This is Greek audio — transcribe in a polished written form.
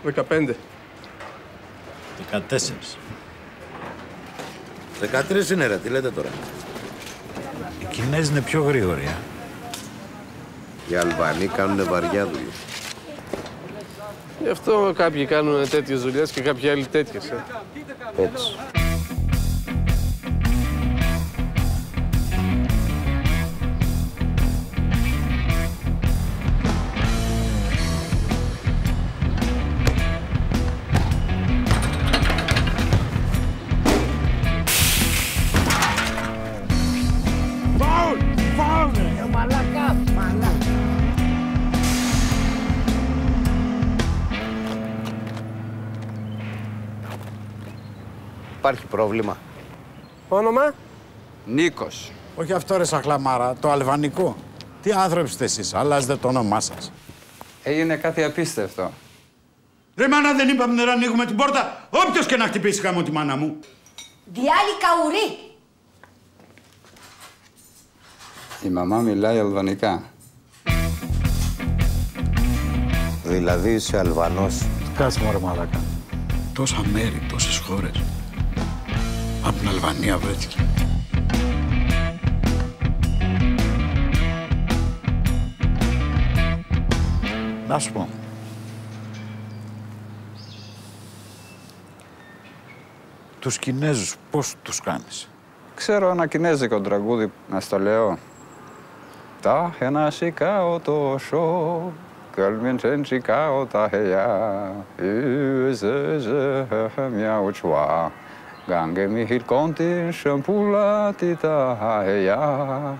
15. 14. 13 είναι ρε, τι λέτε τώρα. Οι Κινέζοι είναι πιο γρήγοροι, Οι Αλβανοί κάνουν βαριά δουλειά. Γι' αυτό κάποιοι κάνουν τέτοιες δουλειές και κάποιοι άλλοι τέτοιες. Έτσι. Υπάρχει πρόβλημα. Όνομα? Νίκος. Όχι αυτό ρε σαχλαμάρα, το αλβανικό. Τι άνθρωποι είστε εσείς, αλλάζετε το όνομά σας. Έγινε κάτι απίστευτο. Ρε μάνα, δεν είπαμε να ανοίγουμε την πόρτα. Όποιος και να χτυπήσει γάμο τη μάνα μου. Διάλη καουρί. Η μαμά μιλάει αλβανικά. Δηλαδή είσαι Αλβανός. Κάτσε μωρέ μαλάκα. Τόσα μέρη, τόσες χώρες. Από την Αλβανία βρέθηκε. Να σου πω. Τους Κινέζους πώς τους κάνεις? Ξέρω ένα κινέζικο τραγούδι, να στο λέω. Τα ένα σικάω τόσο, καλμιν τσεν σικάω τα χελιά, ζε μια ουτσουά, γάγκε μη χιλκόντιν σαμπούλα τι τα χελιά.